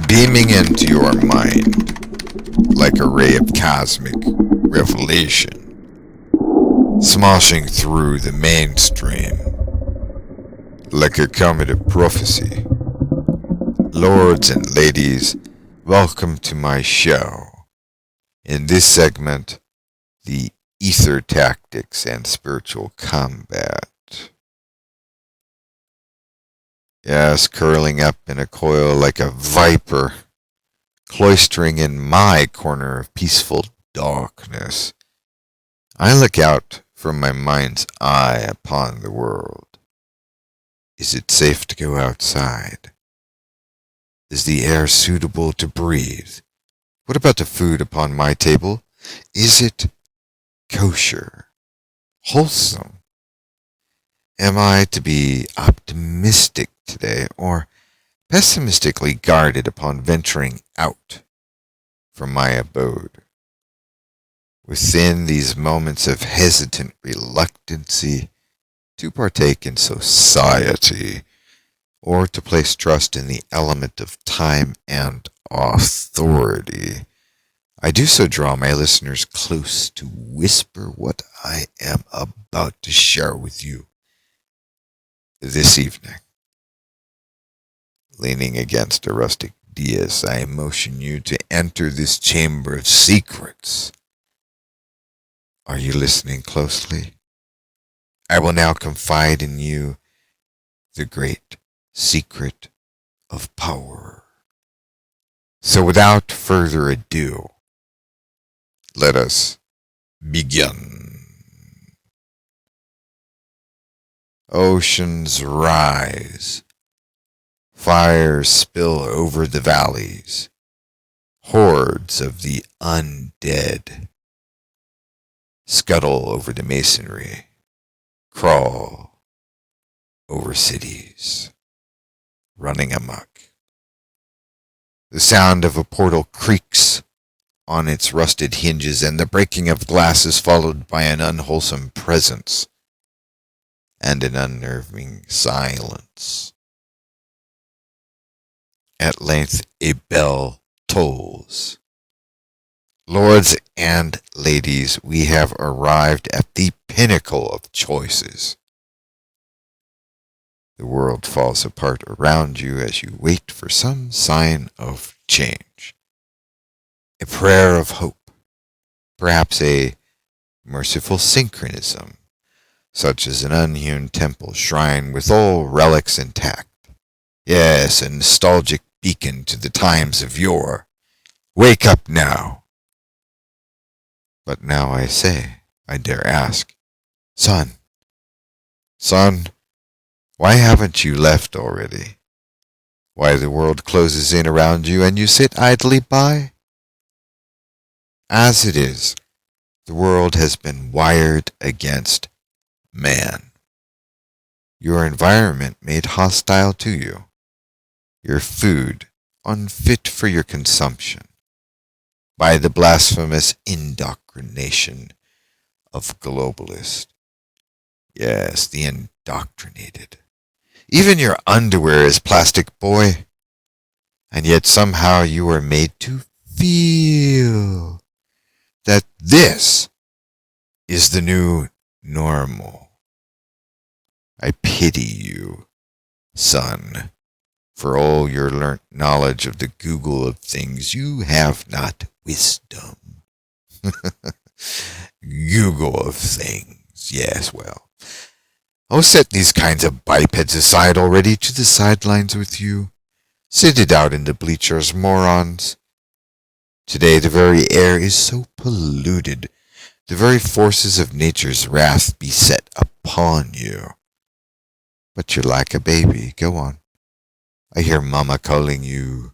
beaming into your mind like a ray of cosmic revelation, smashing through the mainstream like a comet of prophecy. Lords and ladies, welcome to my show. In this segment, the ether tactics and spiritual combat. Yes, curling up in a coil like a viper, cloistering in my corner of peaceful darkness, I look out from my mind's eye upon the world. Is it safe to go outside? Is the air suitable to breathe? What about the food upon my table? Is it kosher? Wholesome? Am I to be optimistic today, or pessimistically guarded upon venturing out from my abode? Within these moments of hesitant reluctancy to partake in society, or to place trust in the element of time and authority, I do so draw my listeners close to whisper what I am about to share with you this evening. Leaning against a rustic dais, I motion you to enter this chamber of secrets. Are you listening closely? I will now confide in you the great secret of power. So without further ado, let us begin. Oceans rise, fires spill over the valleys, hordes of the undead scuttle over the masonry, crawl over cities, running amok. The sound of a portal creaks on its rusted hinges, and the breaking of glass is followed by an unwholesome presence and an unnerving silence. At length a bell tolls. Lords and ladies, we have arrived at the pinnacle of choices. The world falls apart around you as you wait for some sign of change. A prayer of hope, perhaps a merciful synchronism, such as an unhewn temple shrine with all relics intact. Yes, a nostalgic beacon to the times of yore. Wake up now. But now I say, I dare ask, son, why haven't you left already? Why the world closes in around you and you sit idly by? As it is, the world has been wired against man. Your environment made hostile to you. Your food unfit for your consumption by the blasphemous indoctrination of globalists. Yes, the indoctrinated. Even your underwear is plastic, boy. And yet somehow you are made to feel that this is the new normal. I pity you, son, for all your learnt knowledge of the Google of things. You have not wisdom. Google of things. Yes, well. Oh, set these kinds of bipeds aside already, to the sidelines with you. Sit it out in the bleachers, morons. Today the very air is so polluted, the very forces of nature's wrath beset upon you. But you're like a baby. Go on. I hear Mama calling you.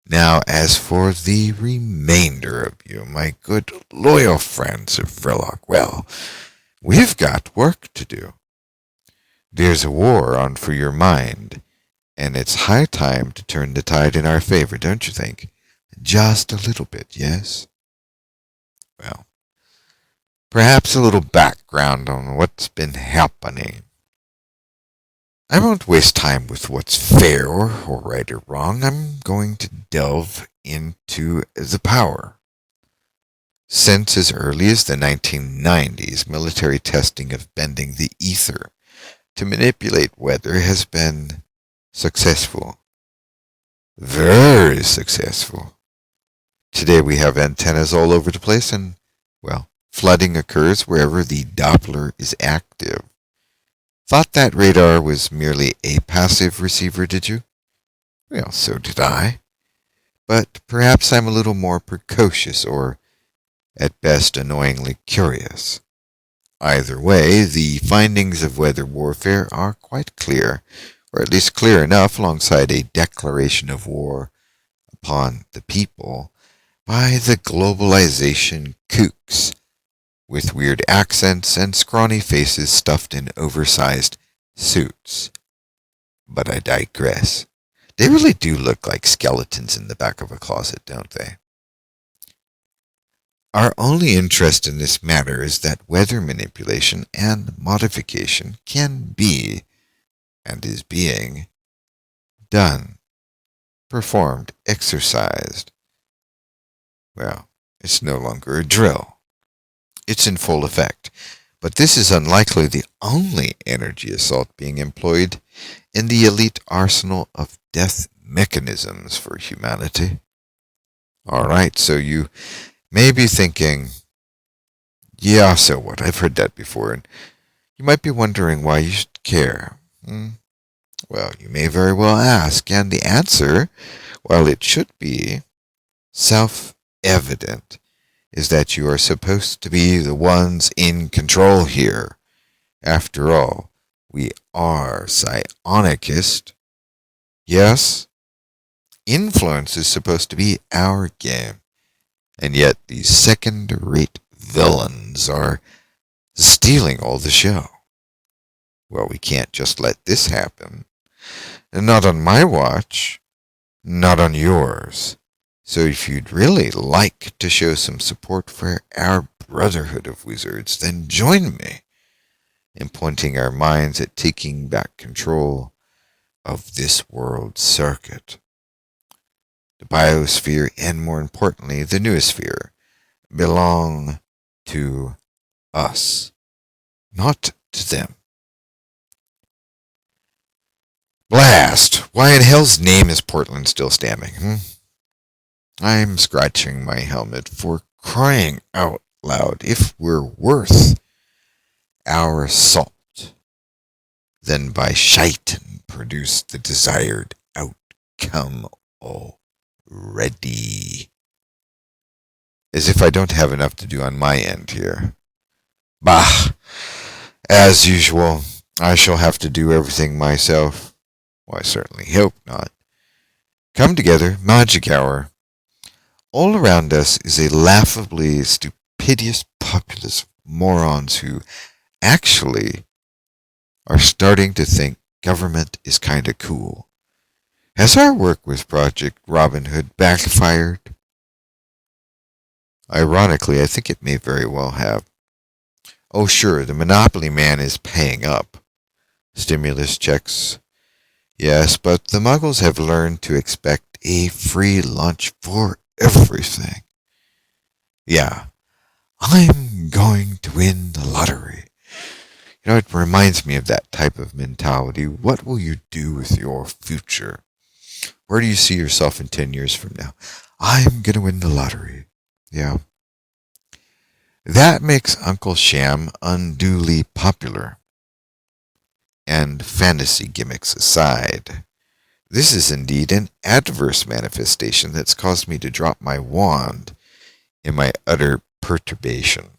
Now, as for the remainder of you, my good, loyal friends of Vrilock, well, we've got work to do. There's a war on for your mind, and it's high time to turn the tide in our favor, don't you think? Just a little bit, yes? Well, perhaps a little background on what's been happening. I won't waste time with what's fair or right or wrong. I'm going to delve into the power. Since as early as the 1990s, military testing of bending the ether to manipulate weather has been successful. Very successful. Today we have antennas all over the place and, well, flooding occurs wherever the Doppler is active. Thought that radar was merely a passive receiver, did you? Well, so did I. But perhaps I'm a little more precocious or, at best, annoyingly curious. Either way, the findings of weather warfare are quite clear, or at least clear enough alongside a declaration of war upon the people by the globalization kooks, with weird accents and scrawny faces stuffed in oversized suits. But I digress. They really do look like skeletons in the back of a closet, don't they? Our only interest in this matter is that weather manipulation and modification can be, and is being, done, performed, exercised. Well, it's no longer a drill. It's in full effect. But this is unlikely the only energy assault being employed in the elite arsenal of death mechanisms for humanity. Alright, so you may be thinking, yeah, so what? I've heard that before, and you might be wondering why you should care. Well, you may very well ask, and the answer, while it should be self-evident, is that you are supposed to be the ones in control here. After all, we are psionicists. Yes? Influence is supposed to be our game. And yet these second-rate villains are stealing all the show. Well, we can't just let this happen. Not on my watch. Not on yours. So if you'd really like to show some support for our Brotherhood of Wizards, then join me in pointing our minds at taking back control of this world circuit. The biosphere, and more importantly, the noosphere, belong to us, not to them. Blast! Why in hell's name is Portland still standing, I'm scratching my helmet for crying out loud. If we're worth our salt, then by Shaitan produce the desired outcome already. As if I don't have enough to do on my end here. Bah! As usual, I shall have to do everything myself. Well, I certainly hope not. Come together, Magick Hour. All around us is a laughably stupendous populace of morons who actually are starting to think government is kinda cool. Has our work with Project Robin Hood backfired? Ironically, I think it may very well have. Oh sure, the Monopoly man is paying up. Stimulus checks. Yes, but the Muggles have learned to expect a free lunch for everything. Yeah, I'm going to win the lottery. You know, it reminds me of that type of mentality. What will you do with your future? Where do you see yourself in 10 years from now? I'm going to win the lottery. Yeah. That makes Uncle Sham unduly popular. And fantasy gimmicks aside, this is indeed an adverse manifestation that's caused me to drop my wand in my utter perturbation.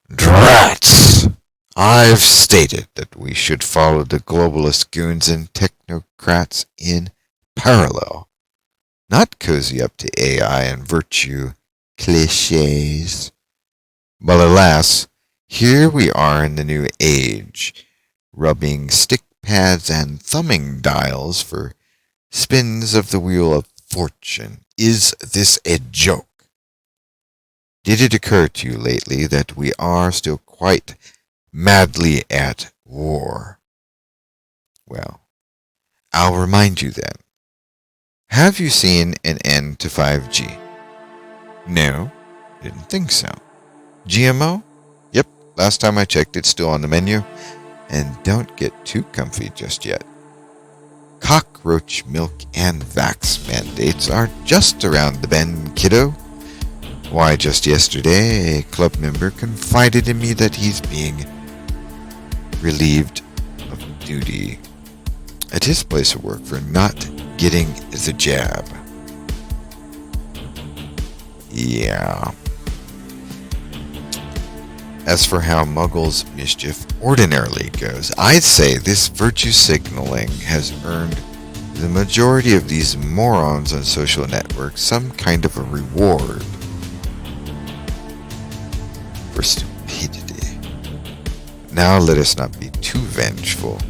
Drats! I've stated that we should follow the globalist goons and technocrats in parallel, not cozy up to AI and virtue cliches. But alas, here we are in the new age, rubbing stick pads and thumbing dials for spins of the wheel of fortune. Is this a joke? Did it occur to you lately that we are still quite madly at war. Well, I'll remind you then. Have you seen an end to 5G? No, didn't think so. GMO? Yep, last time I checked it's still on the menu. And don't get too comfy just yet. Cockroach milk and vax mandates are just around the bend, kiddo. Why, just yesterday, a club member confided in me that he's being relieved of duty at his place of work for not getting the jab. Yeah. As for how Muggles' mischief ordinarily goes, I'd say this virtue signaling has earned the majority of these morons on social networks some kind of a reward for stupidity. Now let us not be too vengeful.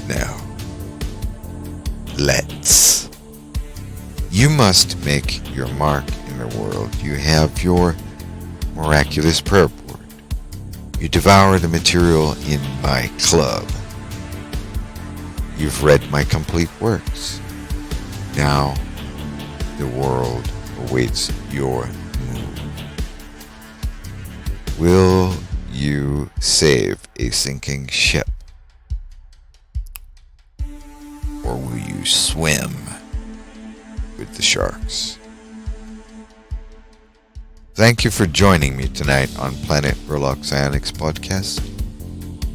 No. Let's. You must make your mark in the world. You have your miraculous prayer board. You devour the material in my club. You've read my complete works. Now, the world awaits your move. Will you save a sinking ship? Or will you swim with the sharks? Thank you for joining me tonight on Planet Vrilock Psionics podcast.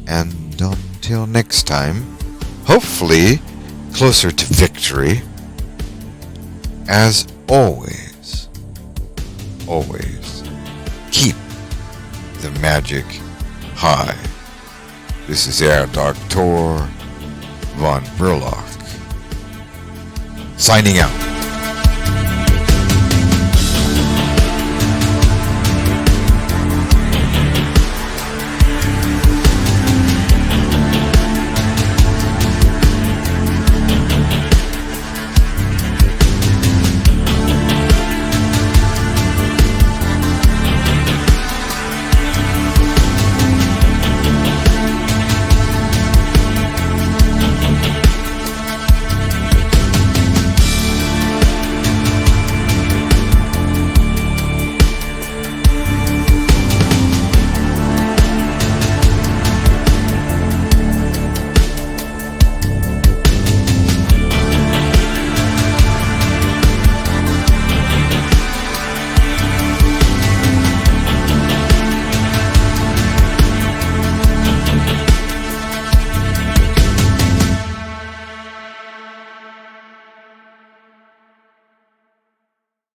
And until next time, hopefully closer to victory, as always, keep the magic high. This is Herr Doktor von Vrilock, signing out.